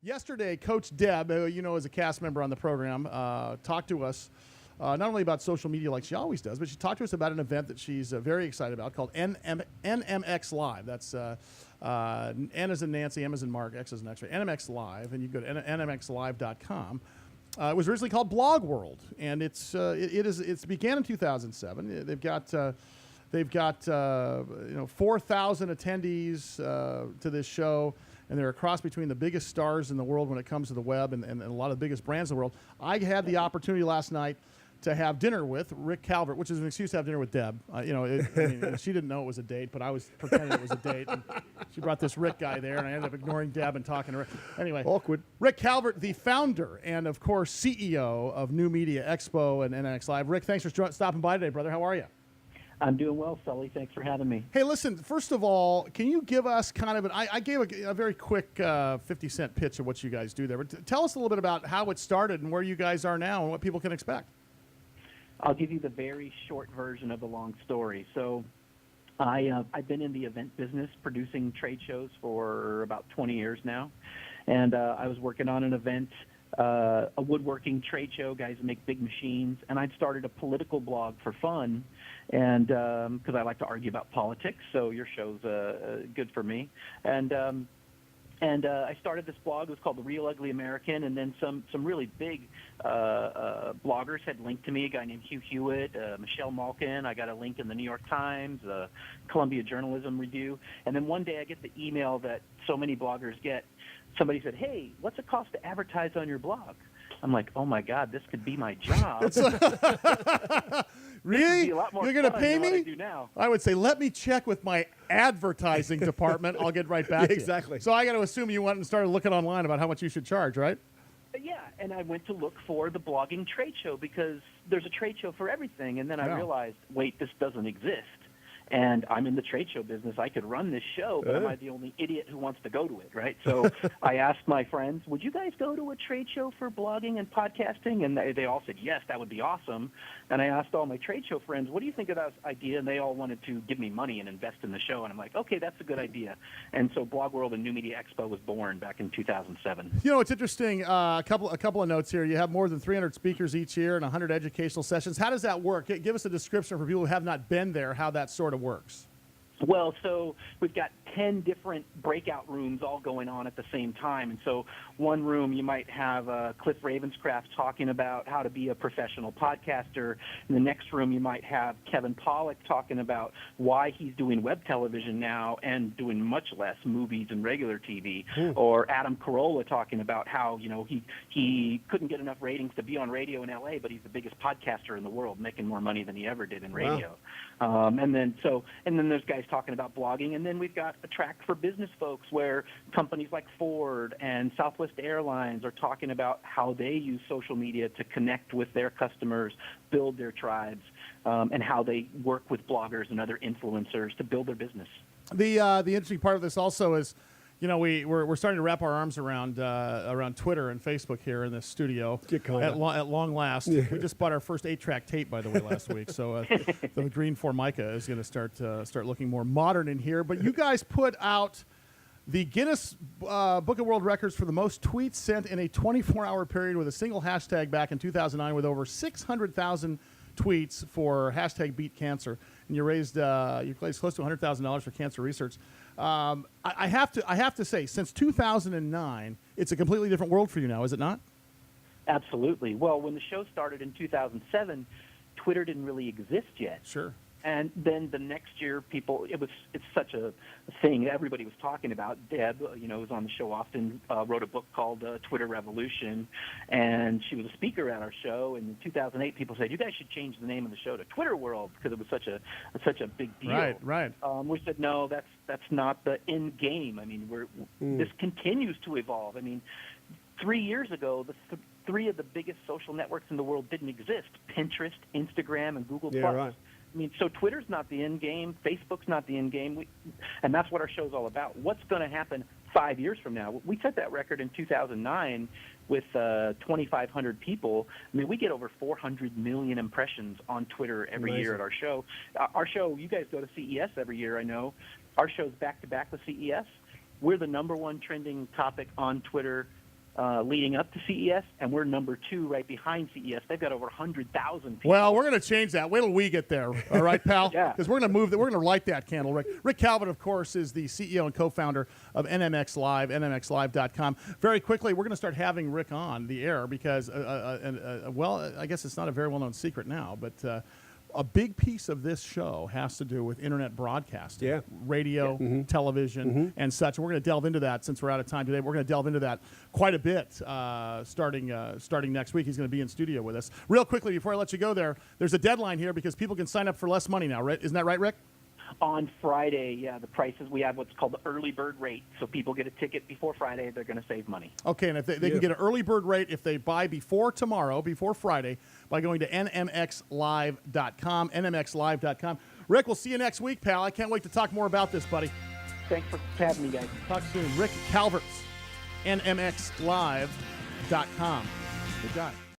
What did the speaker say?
Yesterday, Coach Deb, who you know is a cast member on the program, talked to us not only about social media like she always does, but she talked to us about an event that she's very excited about called NMX Live. That's N as in Nancy, M as in Mark, X as in X-ray, NMX Live, and you go to nmxlive.com. It was originally called Blog World, and it's began in 2007. They've got 4,000 attendees to this show, and they're a cross between the biggest stars in the world when it comes to the web and a lot of the biggest brands in the world. I had the opportunity last night to have dinner with Rick Calvert, which is an excuse to have dinner with Deb. She didn't know it was a date, but I was pretending it was a date. And she brought this Rick guy there, and I ended up ignoring Deb and talking to Rick. Anyway, awkward. Rick Calvert, the founder and, of course, CEO of New Media Expo and NMX Live. Rick, thanks for stopping by today, brother. How are you? I'm doing well, Sully. Thanks for having me. Hey, listen, first of all, can you give us kind of I gave a very quick 50-cent pitch of what you guys do there. But tell us a little bit about how it started and where you guys are now and what people can expect. I'll give you the very short version of the long story. So I've been in the event business producing trade shows for about 20 years now. And I was working on an event, a woodworking trade show, guys who make big machines. And I'd started a political blog for fun, and because I like to argue about politics, so your show's good for me. And I started this blog. It was called The Real Ugly American, and then some really big bloggers had linked to me, a guy named Hugh Hewitt, Michelle Malkin. I got a link in the New York Times, Columbia Journalism Review. And then one day I get the email that so many bloggers get. Somebody said, "Hey, what's it cost to advertise on your blog?" I'm like, oh, my God, this could be my job. Really? You're going to pay me? I do now. I would say, let me check with my advertising department. I'll get right back to you. Exactly. So I got to assume you went and started looking online about how much you should charge, right? Yeah, and I went to look for the blogging trade show because there's a trade show for everything. And then I realized, wait, this doesn't exist. And I'm in the trade show business. I could run this show, but am I the only idiot who wants to go to it, right? So I asked my friends, would you guys go to a trade show for blogging and podcasting? And they all said, yes, that would be awesome. And I asked all my trade show friends, what do you think of that idea? And they all wanted to give me money and invest in the show. And I'm like, okay, that's a good idea. And so Blog World and New Media Expo was born back in 2007. You know, it's interesting. A couple of notes here. You have more than 300 speakers each year and 100 educational sessions. How does that work? Give us a description for people who have not been there, how that sort of works. Well, so we've got 10 different breakout rooms all going on at the same time. And so one room you might have Cliff Ravenscraft talking about how to be a professional podcaster. In the next room you might have Kevin Pollak talking about why he's doing web television now and doing much less movies and regular TV. Or Adam Carolla talking about how, you know, he couldn't get enough ratings to be on radio in L.A., but he's the biggest podcaster in the world, making more money than he ever did in radio. Wow. And then there's guys talking about blogging, and then we've got a track for business folks where companies like Ford and Southwest Airlines are talking about how they use social media to connect with their customers, build their tribes, and how they work with bloggers and other influencers to build their business. The interesting part of this also is, you know, we're starting to wrap our arms around Twitter and Facebook here in this studio at long last. Yeah. We just bought our first 8-track tape, by the way, last week. So the green Formica is going to start looking more modern in here. But you guys put out the Guinness Book of World Records for the most tweets sent in a 24-hour period with a single hashtag back in 2009 with over 600,000 tweets for hashtag Beat Cancer. And you raised close to $100,000 for cancer research. I have to say, since 2009, it's a completely different world for you now, is it not? Absolutely. Well, when the show started in 2007, Twitter didn't really exist yet. Sure. And then the next year, it's such a thing everybody was talking about. Deb, who's on the show often, wrote a book called Twitter Revolution, and she was a speaker at our show. And in 2008, people said, you guys should change the name of the show to Twitter World because it was such a big deal. Right. We said, no, that's not the end game. I mean, this continues to evolve. I mean, 3 years ago, three of the biggest social networks in the world didn't exist: Pinterest, Instagram, and Google+. Yeah, right. I mean, so Twitter's not the end game. Facebook's not the end game. And that's what our show's all about. What's going to happen 5 years from now? We set that record in 2009 with 2,500 people. I mean, we get over 400 million impressions on Twitter every year at our show. Our show, you guys go to CES every year, I know. Our show's back-to-back with CES. We're the #1 trending topic on Twitter leading up to CES, and we're number 2 right behind CES. They've got over 100,000 people. Well, we're going to change that. Wait till we get there. All right, pal? Yeah. Because we're going to move. We're going to light that candle, Rick. Rick Calvert, of course, is the CEO and co-founder of NMX Live, NMXLive.com. Very quickly, we're going to start having Rick on the air because, well, I guess it's not a very well-known secret now, but a big piece of this show has to do with internet broadcasting, radio, television, and such. And we're going to delve into that since we're out of time today. We're going to delve into that quite a bit starting next week. He's going to be in studio with us. Real quickly, before I let you go there's a deadline here because people can sign up for less money now, right? Isn't that right, Rick? On Friday, the prices, we have what's called the early bird rate. So people get a ticket before Friday, they're going to save money. Okay, and if they can get an early bird rate if they buy before tomorrow, before Friday, by going to nmxlive.com, nmxlive.com. Rick, we'll see you next week, pal. I can't wait to talk more about this, buddy. Thanks for having me, guys. Talk soon. Rick Calvert, nmxlive.com. Good guy.